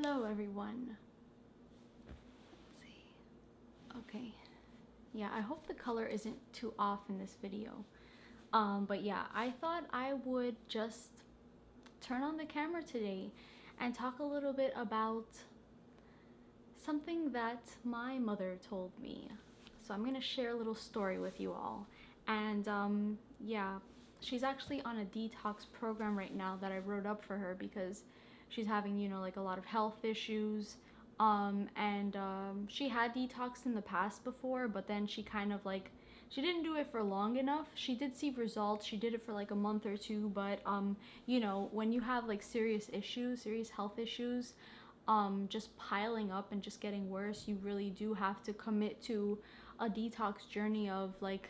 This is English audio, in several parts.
Hello everyone. Let's see. Okay. Yeah, I hope the color isn't too off in this video. But yeah, I thought I would just turn on the camera today and talk a little bit about something that my mother told me. So I'm gonna share a little story with you all. And yeah, she's actually on a detox program right now that I wrote up for her because she's having, you know, like a lot of health issues. She had detoxed in the past before, but then she kind of like, she didn't do it for long enough. She did see results. She did it for like a month or two, but you know, when you have like serious health issues, just piling up and just getting worse, you really do have to commit to a detox journey of like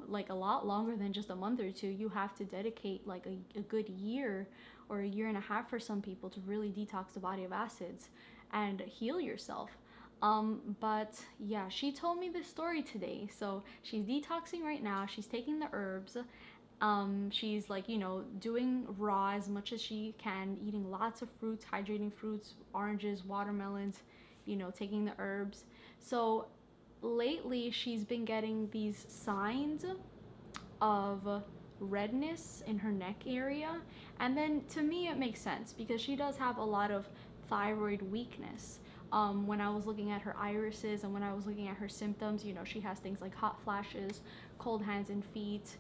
like a lot longer than just a month or two. You have to dedicate like a good year or a year and a half for some people to really detox the body of acids and heal yourself. But yeah, she told me this story today. So she's detoxing right now. She's taking the herbs. She's like, you know, doing raw as much as she can, eating lots of fruits, hydrating fruits, oranges, watermelons, you know, taking the herbs. So lately she's been getting these signs of redness in her neck area. And then to me it makes sense because she does have a lot of thyroid weakness. When I was looking at her irises and when I was looking at her symptoms, you know, she has things like hot flashes, cold hands and feet.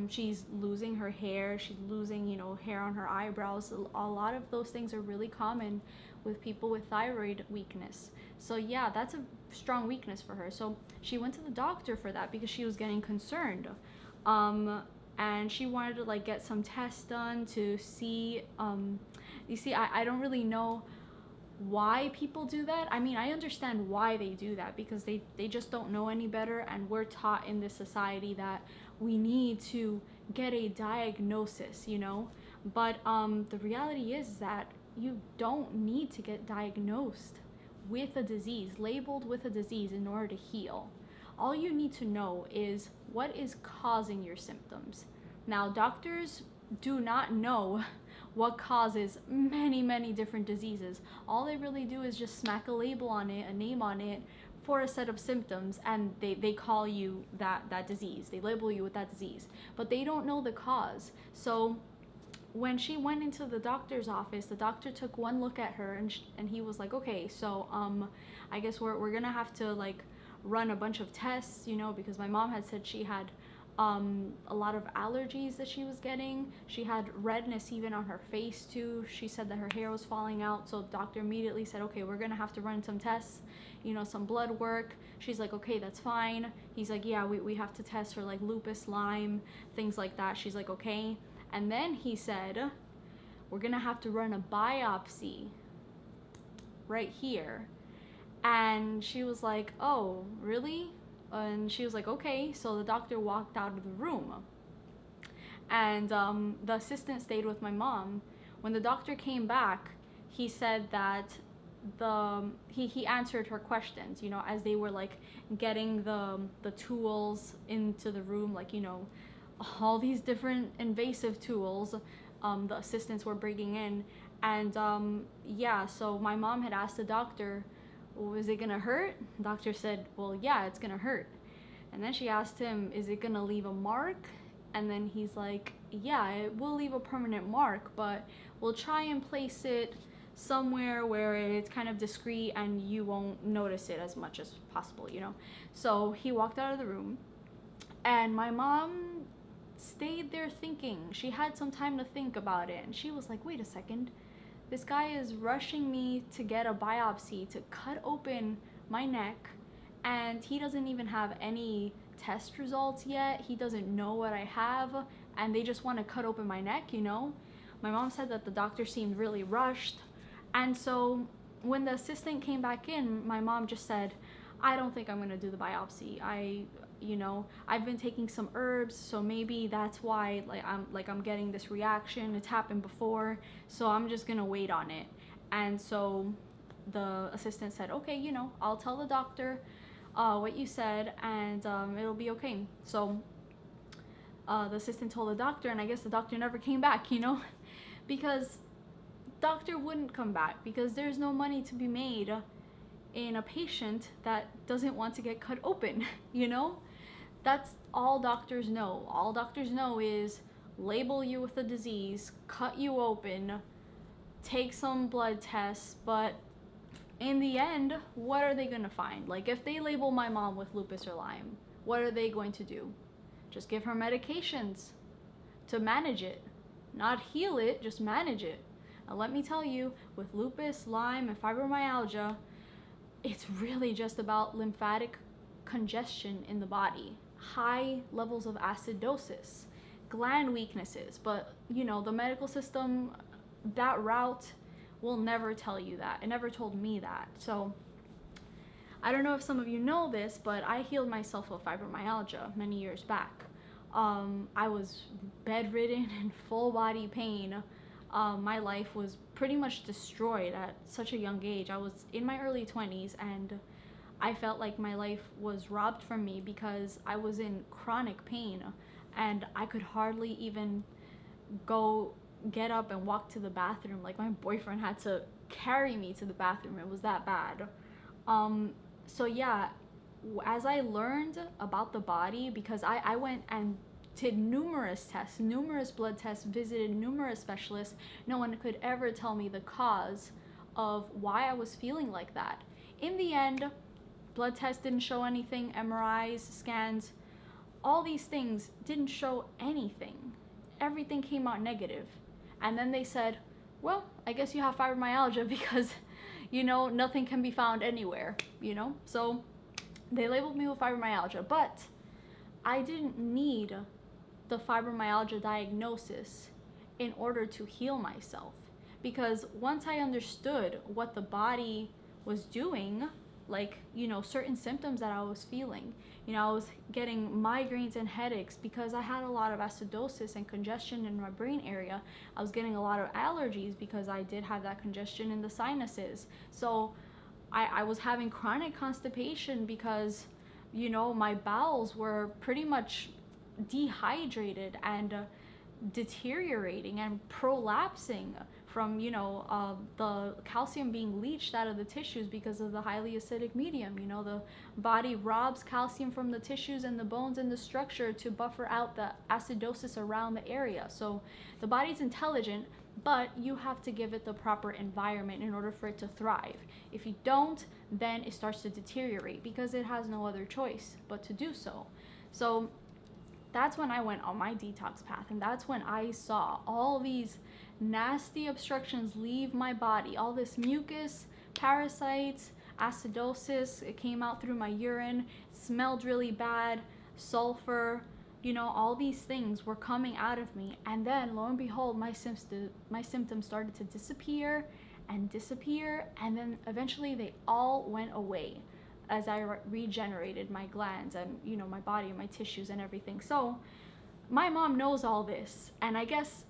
She's losing her hair, she's losing, you know, hair on her eyebrows. A lot of those things are really common with people with thyroid weakness. So yeah, that's a strong weakness for her. So she went to the doctor for that because she was getting concerned. And she wanted to like get some tests done to see, you see, I don't really know why people do that. I mean, I understand why they do that because they just don't know any better, and we're taught in this society that we need to get a diagnosis, you know. But the reality is that you don't need to get diagnosed with a disease, labeled with a disease in order to heal. All you need to know is what is causing your symptoms. Now, doctors do not know what causes many different diseases. All they really do is just smack a label on it, a name on it, for a set of symptoms, and they call you that disease. They label you with that disease, but they don't know the cause. So when she went into the doctor's office, the doctor took one look at her and he was like, okay, so I guess we're gonna have to like run a bunch of tests, you know, because my mom had said she had a lot of allergies that she was getting. She had redness even on her face too. She said that her hair was falling out. So the doctor immediately said, okay, we're gonna have to run some tests, you know, some blood work. She's like, okay, that's fine. He's like, yeah, we have to test for like lupus, Lyme, things like that. She's like, okay. And then he said, we're gonna have to run a biopsy right here. And she was like, oh, really? And she was like, okay. So the doctor walked out of the room. And the assistant stayed with my mom. When the doctor came back, he said that he answered her questions, you know, as they were like getting the tools into the room, like, you know, all these different invasive tools the assistants were bringing in. And yeah, so my mom had asked the doctor, well, is it gonna hurt? The doctor said, well, yeah, it's gonna hurt. And then she asked him, is it gonna leave a mark? And then he's like, yeah, it will leave a permanent mark, but we'll try and place it somewhere where it's kind of discreet and you won't notice it as much as possible, you know. So he walked out of the room, and my mom stayed there thinking. She had some time to think about it, and she was like, wait a second, this guy is rushing me to get a biopsy to cut open my neck, and he doesn't even have any test results yet. He doesn't know what I have, and they just want to cut open my neck, you know. My mom said that the doctor seemed really rushed. And so when the assistant came back in, my mom just said, I don't think I'm gonna do the biopsy. You know, I've been taking some herbs, so maybe that's why I'm getting this reaction. It's happened before, so I'm just gonna wait on it. And so the assistant said, okay, you know, I'll tell the doctor what you said, and it'll be okay. So the assistant told the doctor, and I guess the doctor never came back, you know, because doctor wouldn't come back because there's no money to be made in a patient that doesn't want to get cut open, you know? That's all doctors know. All doctors know is label you with a disease, cut you open, take some blood tests, but in the end, what are they gonna find? Like, if they label my mom with lupus or Lyme, what are they going to do? Just give her medications to manage it. Not heal it, just manage it. And let me tell you, with lupus, Lyme, and fibromyalgia, it's really just about lymphatic congestion in the body, high levels of acidosis, gland weaknesses. But, you know, the medical system, that route will never tell you that. It never told me that. So I don't know if some of you know this, but I healed myself of fibromyalgia many years back. I was bedridden and full body pain. My life was pretty much destroyed at such a young age. I was in my early 20s and I felt like my life was robbed from me because I was in chronic pain and I could hardly even get up and walk to the bathroom. Like, my boyfriend had to carry me to the bathroom. It was that bad. So yeah, as I learned about the body, because I went and did numerous tests, numerous blood tests, visited numerous specialists, no one could ever tell me the cause of why I was feeling like that. In the end, blood tests didn't show anything, MRIs, scans, all these things didn't show anything. Everything came out negative. And then they said, well, I guess you have fibromyalgia because, you know, nothing can be found anywhere, you know? So they labeled me with fibromyalgia, but I didn't need the fibromyalgia diagnosis in order to heal myself. Because once I understood what the body was doing, like, you know, certain symptoms that I was feeling, you know, I was getting migraines and headaches because I had a lot of acidosis and congestion in my brain area. I was getting a lot of allergies because I did have that congestion in the sinuses. So I was having chronic constipation because, you know, my bowels were pretty much dehydrated and deteriorating and prolapsing from, you know, the calcium being leached out of the tissues because of the highly acidic medium. You know, the body robs calcium from the tissues and the bones and the structure to buffer out the acidosis around the area. So the body's intelligent, but you have to give it the proper environment in order for it to thrive. If you don't, then it starts to deteriorate because it has no other choice but to do so. So that's when I went on my detox path, and that's when I saw all these nasty obstructions leave my body, all this mucus, parasites, acidosis. It came out through my urine, smelled really bad, sulfur, you know, all these things were coming out of me. And then lo and behold, my symptoms started to disappear, and then eventually they all went away as I regenerated my glands and, you know, my body and my tissues and everything. So my mom knows all this, and I guess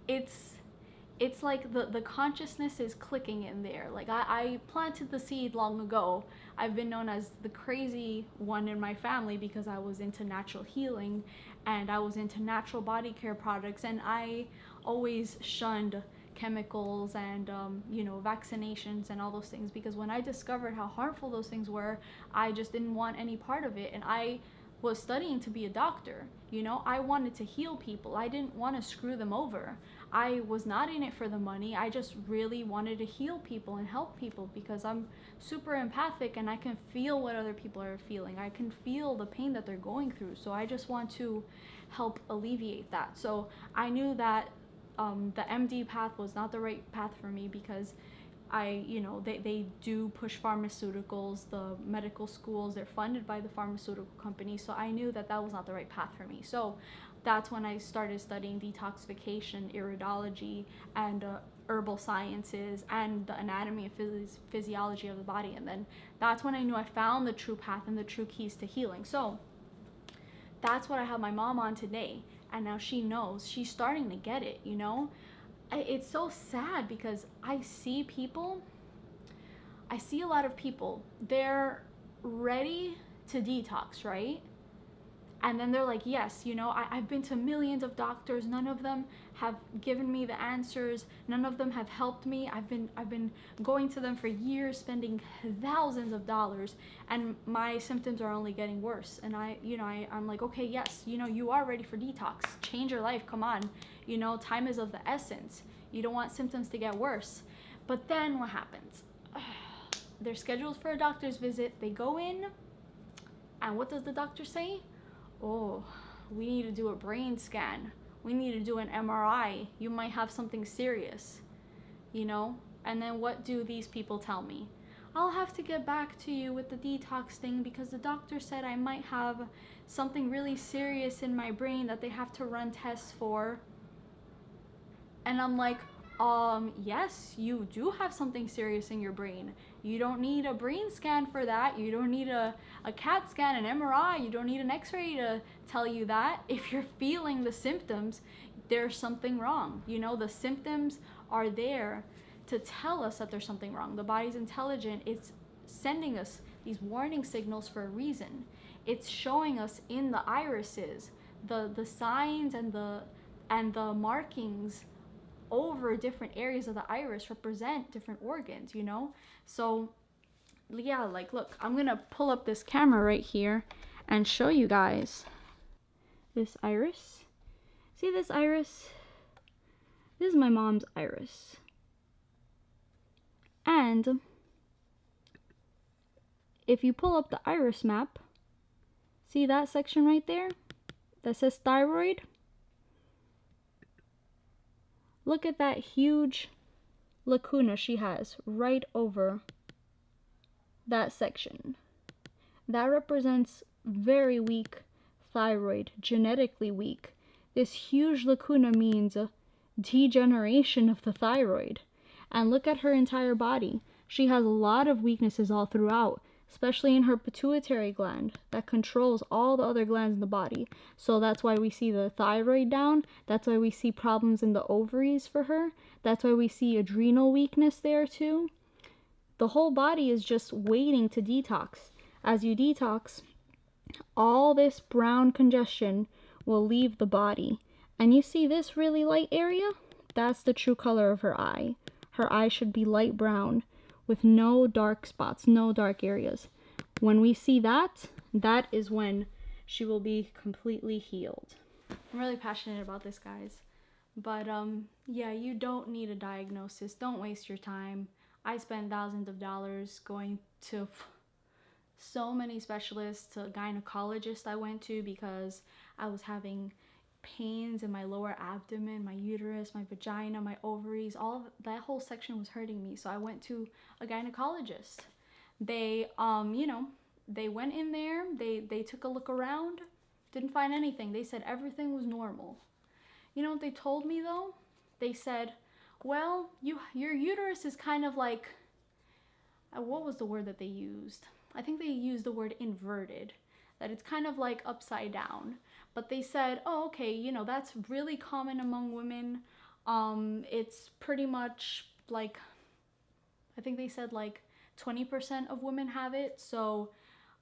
it's like the consciousness is clicking in there. Like, I planted the seed long ago. I've been known as the crazy one in my family because I was into natural healing and I was into natural body care products, and I always shunned chemicals and you know, vaccinations and all those things, because when I discovered how harmful those things were, I just didn't want any part of it. And I was studying to be a doctor, you know, I wanted to heal people. I didn't want to screw them over. I was not in it for the money. I just really wanted to heal people and help people because I'm super empathic and I can feel what other people are feeling. I can feel the pain that they're going through. So I just want to help alleviate that. So I knew that the MD path was not the right path for me because you know, they do push pharmaceuticals, the medical schools, they're funded by the pharmaceutical company. So I knew that that was not the right path for me. So that's when I started studying detoxification, iridology, and herbal sciences, and the anatomy and physiology of the body. And then that's when I knew I found the true path and the true keys to healing. So that's what I have my mom on today. And now she knows, she's starting to get it, you know? It's so sad because I see a lot of people, they're ready to detox, right? And then they're like, yes, you know, I've been to millions of doctors. None of them have given me the answers. None of them have helped me. I've been going to them for years, spending thousands of dollars, and my symptoms are only getting worse. And I'm like, okay, yes, you know, you are ready for detox. Change your life. Come on. You know, time is of the essence. You don't want symptoms to get worse. But then what happens? They're scheduled for a doctor's visit. They go in, and what does the doctor say? Oh, we need to do a brain scan. We need to do an MRI. You might have something serious, you know? And then what do these people tell me? I'll have to get back to you with the detox thing because the doctor said I might have something really serious in my brain that they have to run tests for. And I'm like, yes, you do have something serious in your brain. You don't need a brain scan for that. You don't need a CAT scan, an MRI. You don't need an x-ray to tell you that. If you're feeling the symptoms, there's something wrong. You know, the symptoms are there to tell us that there's something wrong. The body's intelligent. It's sending us these warning signals for a reason. It's showing us in the irises, the signs and the markings over different areas of the iris represent different organs, you know? So yeah, like, look, I'm gonna pull up this camera right here and show you guys this iris. See this iris? This is my mom's iris. And if you pull up the iris map, see that section right there that says thyroid? Look at that huge lacuna she has right over that section. That represents very weak thyroid, genetically weak. This huge lacuna means a degeneration of the thyroid. And look at her entire body. She has a lot of weaknesses all throughout, especially in her pituitary gland that controls all the other glands in the body. So that's why we see the thyroid down. That's why we see problems in the ovaries for her. That's why we see adrenal weakness there too. The whole body is just waiting to detox. As you detox, all this brown congestion will leave the body. And you see this really light area? That's the true color of her eye. Her eye should be light brown with no dark spots, no dark areas. When we see that, that is when she will be completely healed. I'm really passionate about this, guys. But yeah, you don't need a diagnosis. Don't waste your time. I spent thousands of dollars going to so many specialists, to a gynecologist I went to because I was having pains in my lower abdomen, my uterus, my vagina, my ovaries, all of that whole section was hurting me. So I went to a gynecologist. They they went in there, they took a look around, didn't find anything. They said everything was normal. You know what they told me though? They said, well, your uterus is kind of like, what was the word that they used? I think they used the word inverted, that it's kind of like upside down. But they said, oh, okay, you know, that's really common among women. It's pretty much like, I think they said like 20% of women have it. So,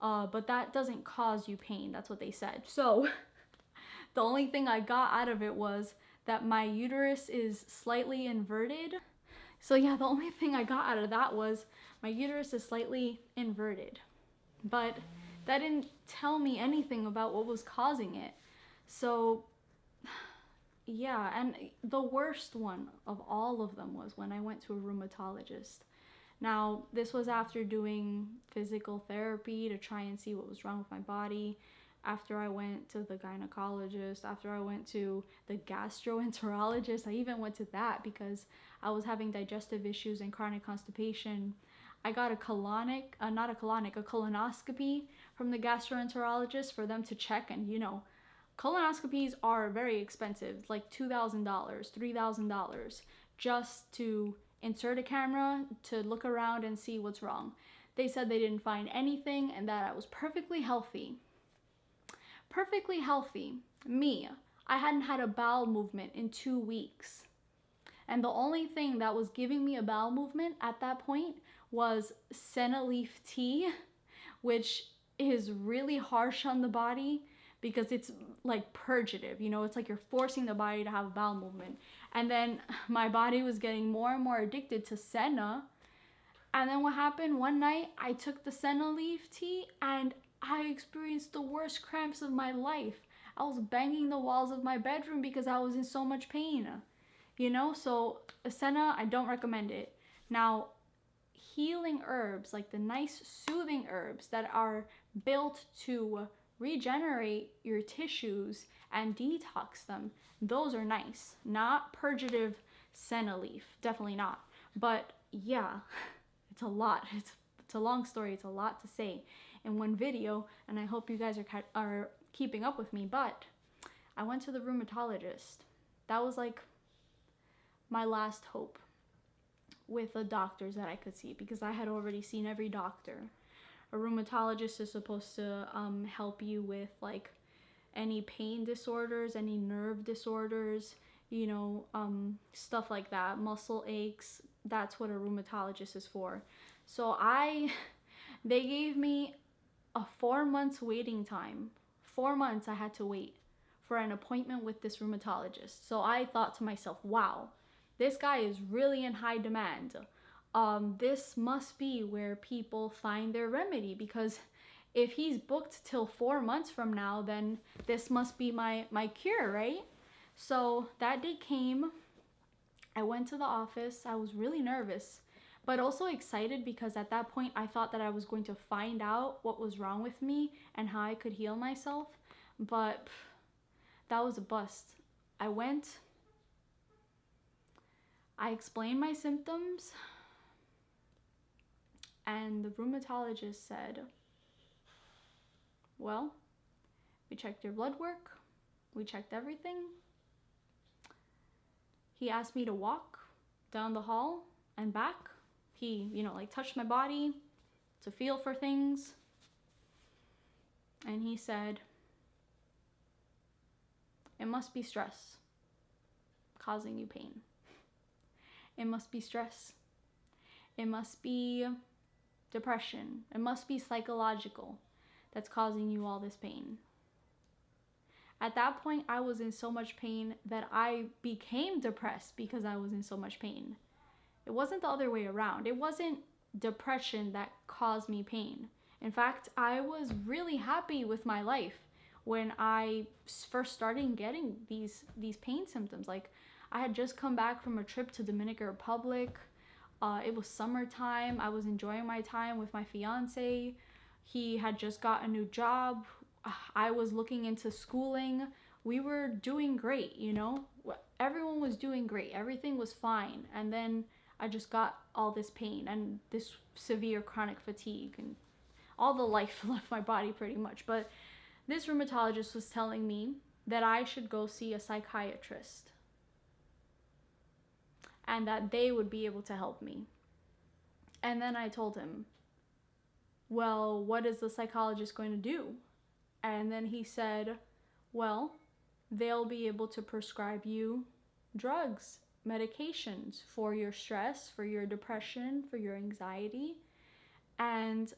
but that doesn't cause you pain. That's what they said. So the only thing I got out of it was that my uterus is slightly inverted. So yeah, the only thing I got out of that was my uterus is slightly inverted. But that didn't tell me anything about what was causing it. So yeah, and the worst one of all of them was when I went to a rheumatologist. Now, this was after doing physical therapy to try and see what was wrong with my body, after I went to the gynecologist, after I went to the gastroenterologist. I even went to that because I was having digestive issues and chronic constipation. I got a colonoscopy from the gastroenterologist for them to check. And you know, colonoscopies are very expensive, like $2,000, $3,000, just to insert a camera to look around and see what's wrong. They said they didn't find anything and that I was perfectly healthy. Perfectly healthy. Me, I hadn't had a bowel movement in 2 weeks. And the only thing that was giving me a bowel movement at that point was senna leaf tea, which is really harsh on the body because it's like purgative, you know, it's like you're forcing the body to have a bowel movement. And then my body was getting more and more addicted to senna. And then what happened one night, I took the senna leaf tea and I experienced the worst cramps of my life. I was banging the walls of my bedroom because I was in so much pain, you know. So senna, I don't recommend it. Now, healing herbs, like the nice soothing herbs that are built to regenerate your tissues and detox them, those are nice. Not purgative senna leaf, definitely not. But yeah, it's a lot. It's a long story. It's a lot to say in one video, and I hope you guys are keeping up with me. But I went to the rheumatologist. That was like my last hope with the doctors that I could see, because I had already seen every doctor. A rheumatologist is supposed to help you with like any pain disorders, any nerve disorders, you know, stuff like that, muscle aches. That's what a rheumatologist is for. So they gave me a 4 months waiting time. 4 months I had to wait for an appointment with this rheumatologist. So I thought to myself, wow, this guy is really in high demand. This must be where people find their remedy, because if he's booked till 4 months from now, then this must be my cure, right? So that day came. I went to the office. I was really nervous, but also excited, because at that point I thought that I was going to find out what was wrong with me and how I could heal myself. But that was a bust. I went, I explained my symptoms, and the rheumatologist said, well, we checked your blood work, we checked everything. He asked me to walk down the hall and back. He, you know, like touched my body to feel for things. And he said, it must be stress causing you pain. It must be stress. It must be depression. It must be psychological that's causing you all this pain. At that point, I was in so much pain that I became depressed because I was in so much pain. It wasn't the other way around. It wasn't depression that caused me pain. In fact, I was really happy with my life when I first started getting these pain symptoms. Like, I had just come back from a trip to Dominican Republic. It was summertime. I was enjoying my time with my fiance. He had just got a new job. I was looking into schooling. We were doing great, you know? Everyone was doing great. Everything was fine. And then I just got all this pain and this severe chronic fatigue, and all the life left my body pretty much. But this rheumatologist was telling me that I should go see a psychiatrist and that they would be able to help me. And then I told him, well, what is the psychologist going to do? And then he said, well, they'll be able to prescribe you drugs, medications for your stress, for your depression, for your anxiety. And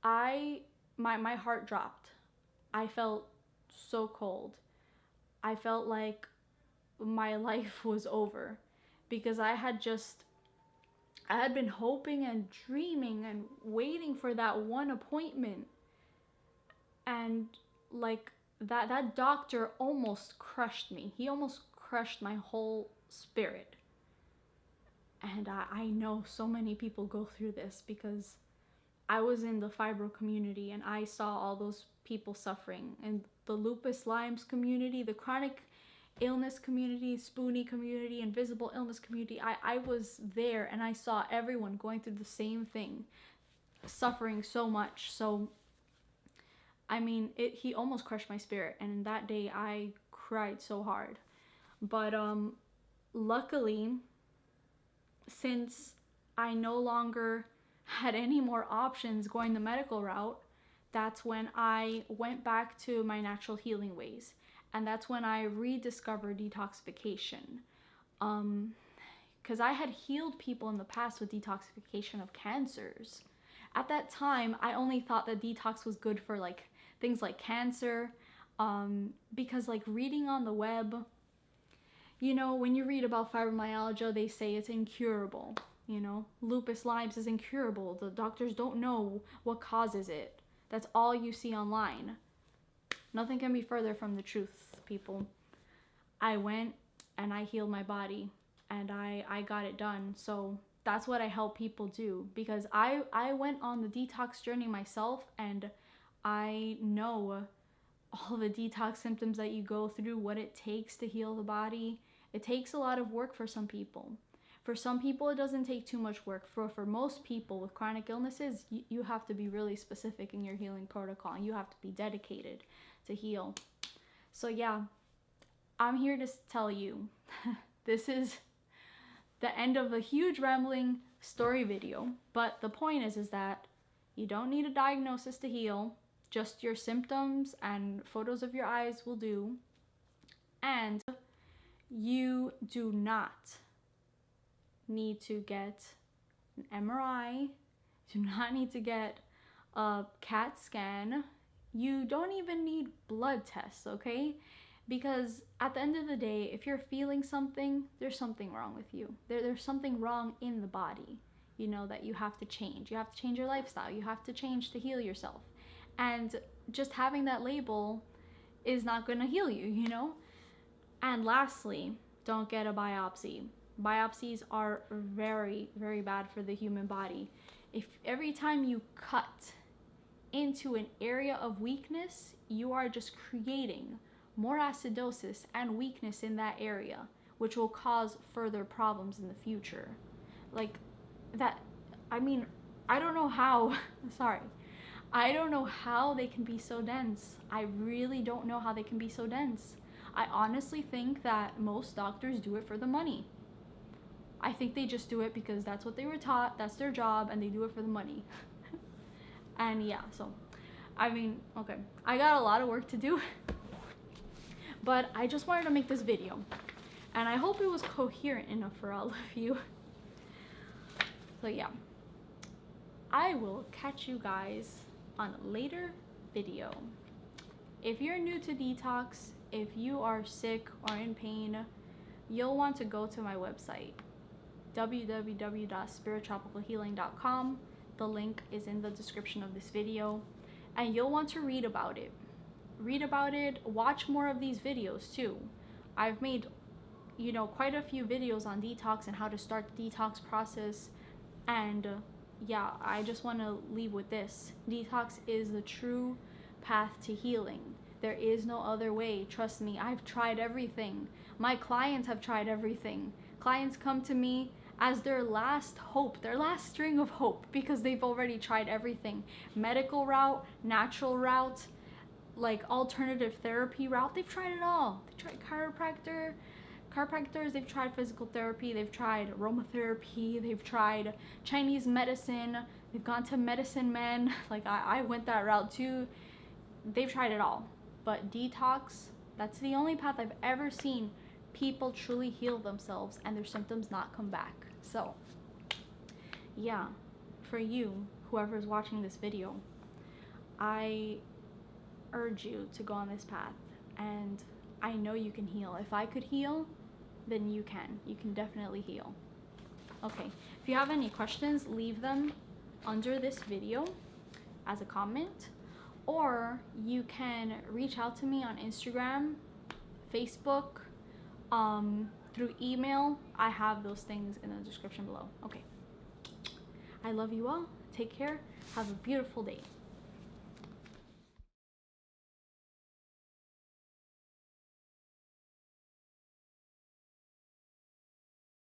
my heart dropped. I felt so cold. I felt like my life was over, because I had been hoping and dreaming and waiting for that one appointment. And like that doctor almost crushed me. He almost crushed my whole spirit. And I know so many people go through this, because I was in the fibro community and I saw all those people suffering. And the lupus Lyme's community, the chronic illness community, Spoonie community, invisible illness community, I was there and I saw everyone going through the same thing, suffering so much. So I mean, he almost crushed my spirit, and that day I cried so hard. But luckily, since I no longer had any more options going the medical route, that's when I went back to my natural healing ways. And that's when I rediscovered detoxification. Because I had healed people in the past with detoxification of cancers. At that time, I only thought that detox was good for like things like cancer, Because like reading on the web, you know, when you read about fibromyalgia, they say it's incurable. You know, lupus Lyme's is incurable. The doctors don't know what causes it. That's all you see online. Nothing can be further from the truth, people. I went and I healed my body and I got it done. So that's what I help people do, because I went on the detox journey myself, and I know all the detox symptoms that you go through, what it takes to heal the body. It takes a lot of work for some people. For some people, it doesn't take too much work. For most people with chronic illnesses, you have to be really specific in your healing protocol. You have to be dedicated to heal. So yeah, I'm here to tell you, this is the end of a huge rambling story video. But the point is that you don't need a diagnosis to heal. Just your symptoms and photos of your eyes will do. And you do not need to get an MRI. You do not need to get a CAT scan. You don't even need blood tests, okay? Because at the end of the day, if you're feeling something, there's something wrong with you. There's something wrong in the body, you know, that you have to change. You have to change your lifestyle. You have to change to heal yourself. And just having that label is not going to heal you, you know? And lastly, don't get a biopsy. Biopsies are very, very bad for the human body. If every time you cut into an area of weakness, you are just creating more acidosis and weakness in that area, which will cause further problems in the future. Like that, I mean, I don't know how, sorry. I don't know how they can be so dense. I really don't know how they can be so dense. I honestly think that most doctors do it for the money. I think they just do it because that's what they were taught, that's their job, and they do it for the money. And yeah, so, I mean, okay, I got a lot of work to do, but I just wanted to make this video, and I hope it was coherent enough for all of you. So yeah, I will catch you guys on a later video. If you're new to detox, if you are sick or in pain, you'll want to go to my website, www.spirittropicalhealing.com. The link is in the description of this video, and you'll want to read about it. Read about it, watch more of these videos too. I've made, you know, quite a few videos on detox and how to start the detox process. And yeah, I just want to leave with this. Detox is the true path to healing. There is no other way. Trust me, I've tried everything. My clients have tried everything. Clients come to me as their last hope, their last string of hope, because they've already tried everything. Medical route, natural route, like alternative therapy route. They've tried it all. They tried chiropractors, they've tried physical therapy, they've tried aromatherapy, they've tried Chinese medicine, they've gone to medicine men. Like I went that route too. They've tried it all. But detox, that's the only path I've ever seen people truly heal themselves and their symptoms not come back. So yeah, for you, whoever's watching this video, I urge you to go on this path, and I know you can heal. If I could heal, then you can definitely heal. Okay, if you have any questions, leave them under this video as a comment, or you can reach out to me on Instagram, Facebook, through email. I have those things in the description below. Okay, I love you all. Take care. Have a beautiful day.